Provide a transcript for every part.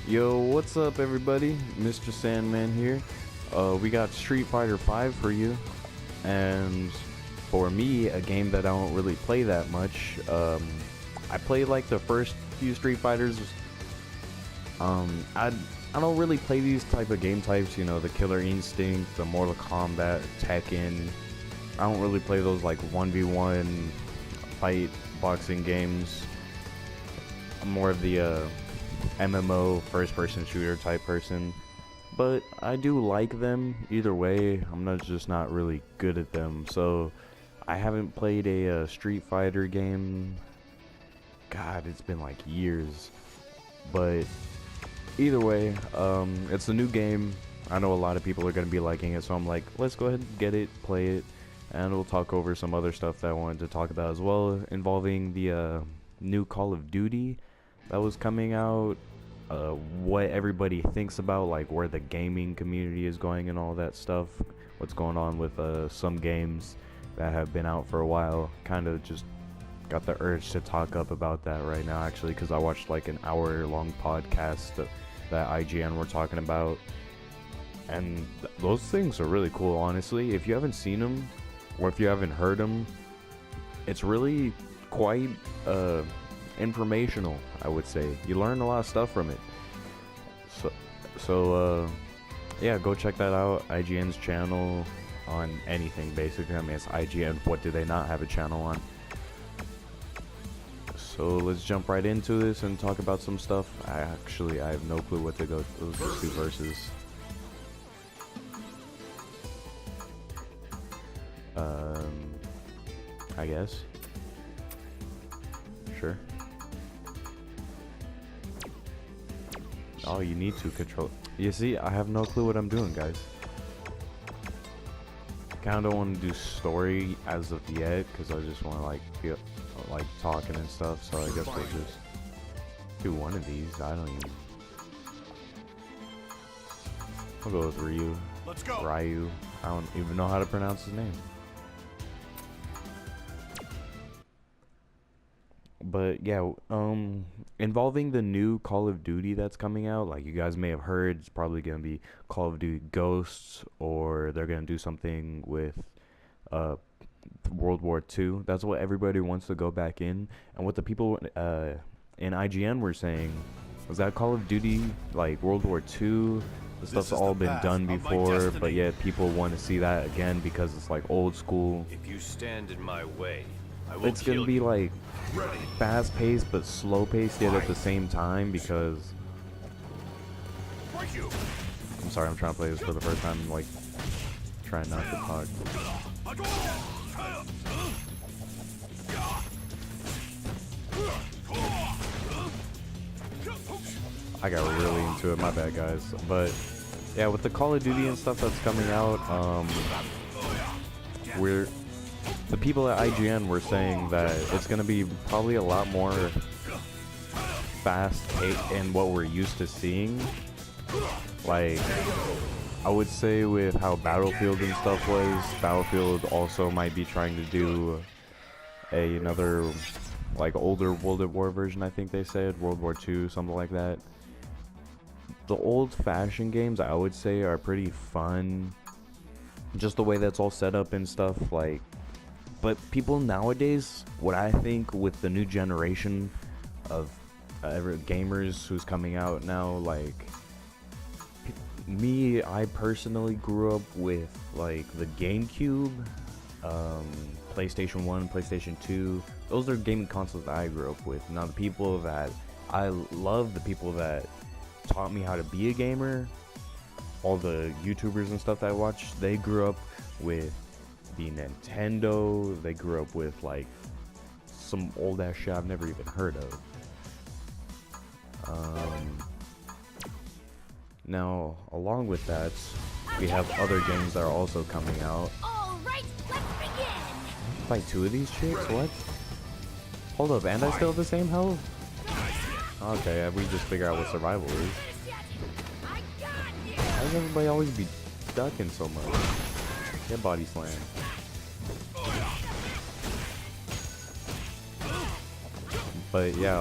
Yo, what's up everybody? Mr.Sandman here. We got Street Fighter 5 for you. And for me, a game that I don't really play that much. I played like the first few Street Fighters. I don't really play these type of game types, you know, the Killer Instinct, the Mortal Kombat, Tekken. I don't really play those like 1v1 fight boxing games. I'm more of the MMO first-person shooter type person, but I do like them either way. I'm just not really good at them, so I haven't played a Street Fighter game. God, it's been like years, but either way, it's a new game. I know a lot of people are going to be liking it, so I'm like, let's go ahead and get it, play it, and we'll talk over some other stuff that I wanted to talk about as well, involving the new Call of Duty that was coming out, what everybody thinks about, like where the gaming community is going and all that stuff, what's going on with some games that have been out for a while. Kind of just got the urge to talk up about that right now, actually, because I watched like an hour-long podcast that IGN were talking about, and those things are really cool, honestly. If you haven't seen them, or if you haven't heard them, it's really quite informational, I would say. You learn a lot of stuff from it. So yeah, go check that out. IGN's channel on anything, basically. I mean, it's IGN. What do they not have a channel on? So let's jump right into this and talk about some stuff. I have no clue what to go. Those are two verses. I guess. Sure. Oh, you need to control. You see, I have no clue what I'm doing, guys. Kind of don't want to do story as of yet, because I just want to like feel like talking and stuff. So I guess we'll just do one of these. I don't even. I'll go with Ryu. Let's go. Ryu. I don't even know how to pronounce his name. But yeah, involving the new Call of Duty that's coming out, like you guys may have heard, it's probably gonna be Call of Duty Ghosts, or they're gonna do something with World War II. That's what everybody wants to go back in, and what the people in IGN were saying was that Call of Duty, like World War II, the stuff's all been done before, but yet people want to see that again because it's like old school. If you stand in my way, I will It's gonna be like fast paced but slow paced yet at the same time, because I'm sorry, I'm trying to play this for the first time, like trying not to talk. I got really into it, my bad guys. But yeah, with the Call of Duty and stuff that's coming out, the people at IGN were saying that it's gonna be probably a lot more fast paced in what we're used to seeing. Like, I would say with how Battlefield and stuff was, Battlefield also might be trying to do another like older World at War version, I think they said, World War II, something like that. The old-fashioned games, I would say, are pretty fun, just the way that's all set up and stuff, like. But people nowadays, what I think with the new generation of gamers who's coming out now, like me, I personally grew up with like the GameCube, PlayStation 1, PlayStation 2. Those are gaming consoles that I grew up with. Now the people that I love, the people that taught me how to be a gamer, all the YouTubers and stuff that I watched, they grew up with the Nintendo. They grew up with like some old ass shit I've never even heard of. Now, along with that, we have other games that are also coming out. All right, let's begin. Fight two of these chicks? What? Hold up, and I still have the same health? Okay, we just figure out what survival is. Why does everybody always be ducking so much? Get body slam. But yeah,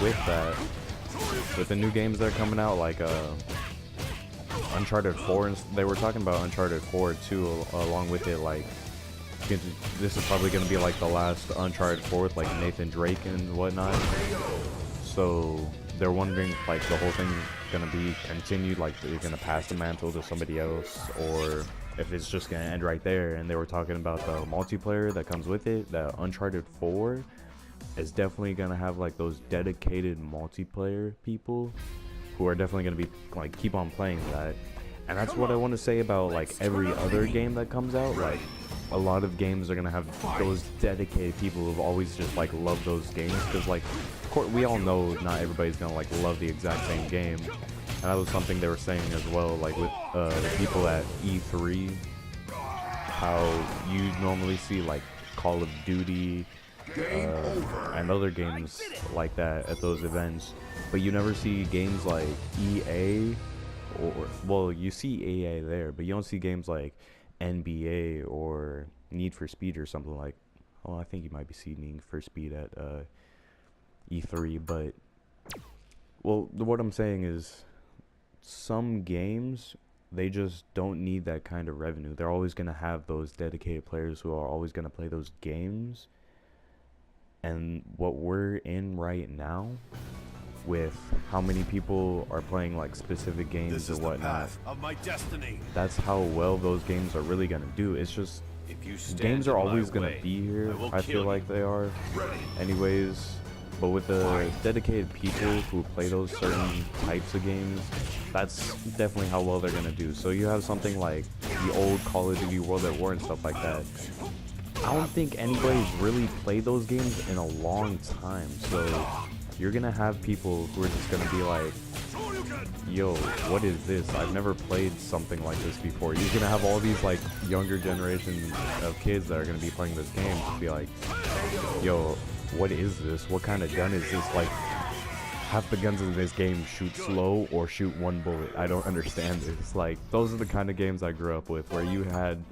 with that, with the new games that are coming out, like Uncharted 4, and they were talking about Uncharted 4 too, along with it, like this is probably going to be like the last Uncharted 4 with like Nathan Drake and whatnot. So they're wondering if like the whole thing's going to be continued, like they're going to pass the mantle to somebody else, or if it's just going to end right there. And they were talking about the multiplayer that comes with it, that Uncharted 4 is definitely going to have like those dedicated multiplayer people who are definitely going to be like keep on playing that. And that's what I want to say about like every other game that comes out. Like a lot of games are going to have those dedicated people who've always just like loved those games, because like of course we all know not everybody's going to like love the exact same game. And that was something they were saying as well, like with the people at E3, how you normally see like Call of Duty and other games like that at those events, but you never see games like EA, or well, you see EA there, but you don't see games like NBA or Need for Speed or something like. Oh, I think you might be seeing Need for Speed at E3, but well, what I'm saying is some games, they just don't need that kind of revenue. They're always going to have those dedicated players who are always going to play those games. And what we're in right now, with how many people are playing like specific games or whatnot, that's how well those games are really going to do. It's just games are always going to be here. I feel like they are anyways. But with the dedicated people who play those certain types of games, that's definitely how well they're going to do. So you have something like the old Call of Duty World at War and stuff like that. I don't think anybody's really played those games in a long time. So you're going to have people who are just going to be like, yo, what is this? I've never played something like this before. You're going to have all these like younger generation of kids that are going to be playing this game and be like, yo, what is this? What kind of gun is this? Like, half the guns in this game shoot slow or shoot one bullet. I don't understand this. Like, those are the kind of games I grew up with, where you had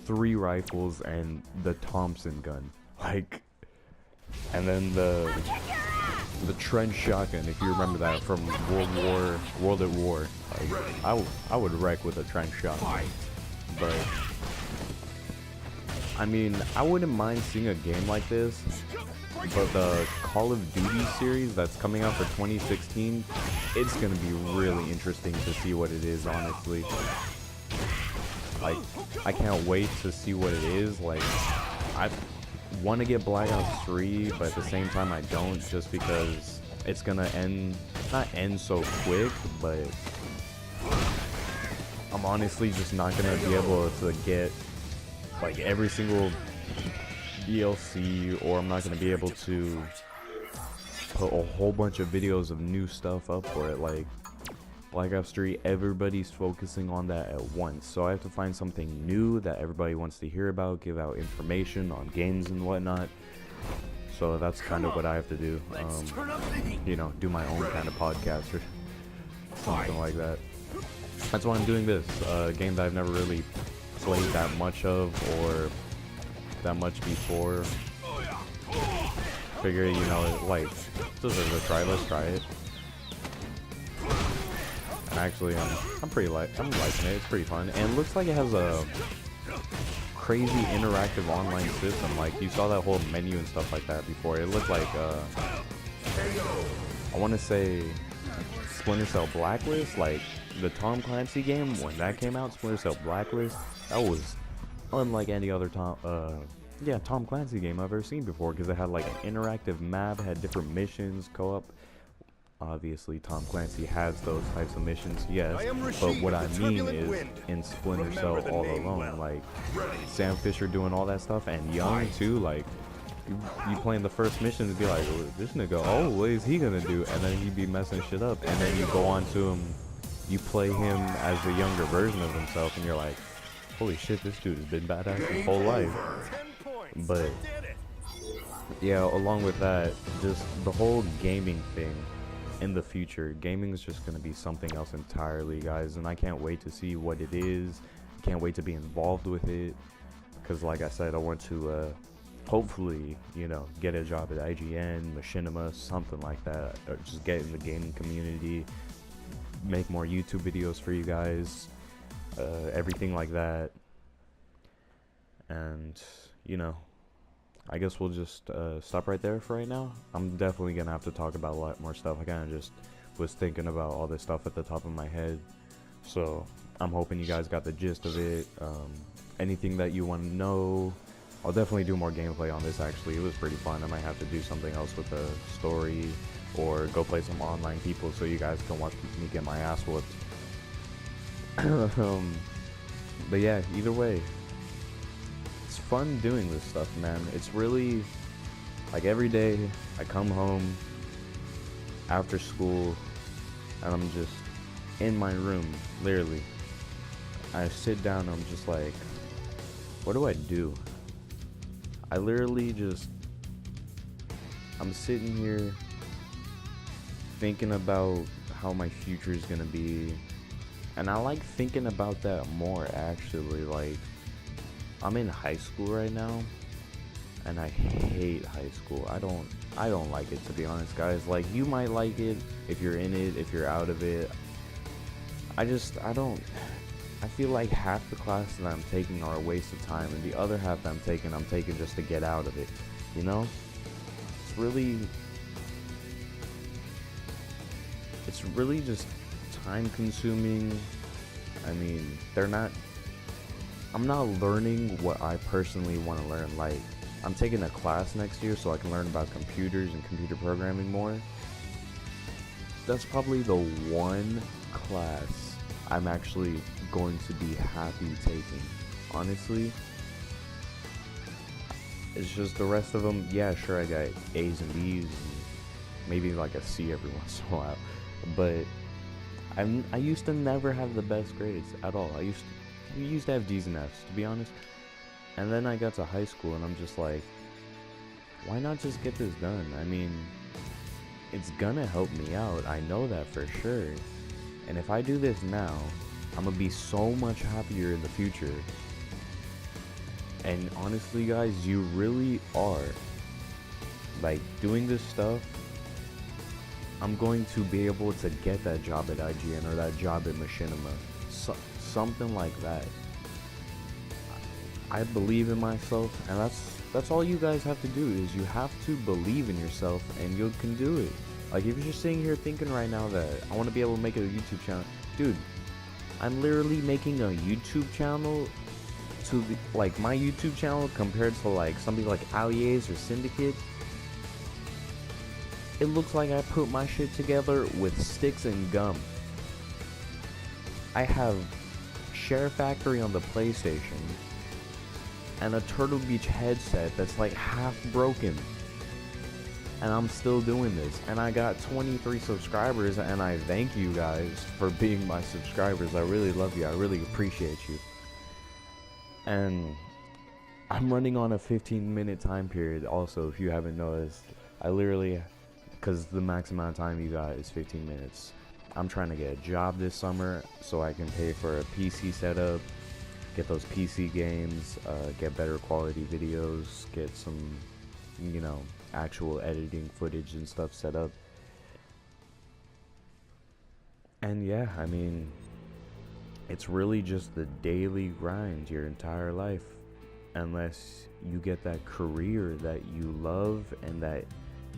3 rifles and the Thompson gun. Like, and then the trench shotgun, if you remember that from World at War. Like, I would wreck with a trench shotgun. But I mean, I wouldn't mind seeing a game like this, but the Call of Duty series that's coming out for 2016, it's gonna be really interesting to see what it is, honestly. Like, I can't wait to see what it is. Like, I want to get Black Ops 3, but at the same time I don't, just because it's gonna not end so quick, but I'm honestly just not gonna be able to get like every single DLC, or I'm not going to be able to put a whole bunch of videos of new stuff up for it. Like Black Ops 3, everybody's focusing on that at once, so I have to find something new that everybody wants to hear about, give out information on games and whatnot. So that's kind of what I have to do, you know, do my own kind of podcast or something like that. That's why I'm doing this, a game that I've never really played that much of or that much before. Figure, you know, like, this is a try, let's try it. And actually, I'm liking it, it's pretty fun, and it looks like it has a crazy interactive online system. Like, you saw that whole menu and stuff like that before. It looked like I want to say Splinter Cell Blacklist, like the Tom Clancy game when that came out. Splinter Cell Blacklist, that was unlike any other Tom Clancy game I've ever seen before, because it had like an interactive map, had different missions, co-op. Obviously Tom Clancy has those types of missions, yes, but what I mean is in Splinter Cell All Alone, like Sam Fisher doing all that stuff, and Young too. Like, you playing the first mission and be like, oh, this nigga, oh, what is he gonna do? And then he'd be messing shit up, and then you go on to him, you play him as the younger version of himself, and you're like, holy shit, this dude has been badass his whole life. But yeah, along with that, just the whole gaming thing in the future, gaming is just going to be something else entirely, guys, and I can't wait to see what it is. I can't wait to be involved with it, because like I said, I want to hopefully, you know, get a job at IGN, Machinima, something like that, or just get in the gaming community, make more YouTube videos for you guys, everything like that. And, you know, I guess we'll just stop right there for right now. I'm definitely gonna have to talk about a lot more stuff. I kind of just was thinking about all this stuff at the top of my head, so I'm hoping you guys got the gist of it. Anything that you want to know, I'll definitely do more gameplay on this. Actually, it was pretty fun. I might have to do something else with the story, or go play some online people so you guys can watch me get my ass whooped. But yeah, either way, it's fun doing this stuff, man. It's really like every day I come home after school and I'm just in my room, literally. I sit down and I'm just like, what do I do? I literally just, I'm sitting here thinking about how my future is gonna be, and I like thinking about that more, actually. Like, I'm in high school right now, and I hate high school. I don't like it, to be honest, guys. Like, you might like it if you're in it, if you're out of it. I feel like half the classes that I'm taking are a waste of time, and the other half that I'm taking just to get out of it, you know? It's really just time consuming. I mean, I'm not learning what I personally want to learn. Like, I'm taking a class next year so I can learn about computers and computer programming more. That's probably the one class I'm actually going to be happy taking, honestly. It's just the rest of them, yeah, sure, I got A's and B's and maybe like a C every once in a while, but I used to never have the best grades at all. We used to have D's and F's, to be honest. And then I got to high school and I'm just like, why not just get this done? I mean, it's gonna help me out, I know that for sure. And if I do this now, I'm gonna be so much happier in the future. And honestly, guys, you really are. Like, doing this stuff, I'm going to be able to get that job at IGN or that job at Machinima. Something like that. I believe in myself, and that's all you guys have to do, is you have to believe in yourself, and you can do it. Like, if you're just sitting here thinking right now that I want to be able to make a YouTube channel, dude, I'm literally making a YouTube channel to like my YouTube channel compared to like somebody like Allies or Syndicate. It looks like I put my shit together with sticks and gum. I have SHAREfactory on the PlayStation and a Turtle Beach headset that's like half broken. And I'm still doing this, and I got 23 subscribers, and I thank you guys for being my subscribers. I really love you. I really appreciate you. And I'm running on a 15-minute time period also, if you haven't noticed. I literally, because the max amount of time you got is 15 minutes. I'm trying to get a job this summer so I can pay for a PC setup, get those PC games, get better quality videos, get some, you know, actual editing footage and stuff set up. And yeah, I mean, it's really just the daily grind your entire life, unless you get that career that you love and that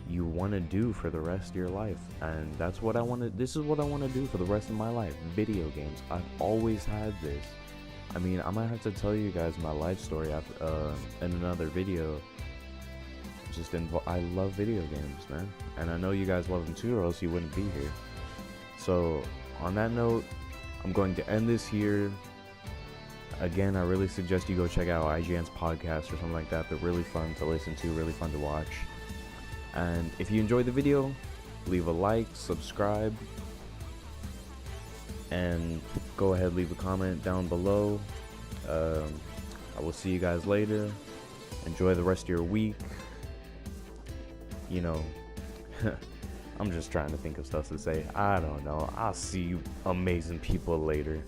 you want to do for the rest of your life. And that's what I want to, this is what I want to do for the rest of my life. Video games. I've always had this. I mean, I might have to tell you guys my life story after, in another video. I love video games, man, and I know you guys love them too, or else you wouldn't be here. So on that note, I'm going to end this here. Again, I really suggest you go check out IGN's podcast or something like that. They're really fun to listen to, really fun to watch. And if you enjoyed the video, leave a like, subscribe, and go ahead, leave a comment down below. I will see you guys later. Enjoy the rest of your week. You know, I'm just trying to think of stuff to say. I don't know. I'll see you amazing people later.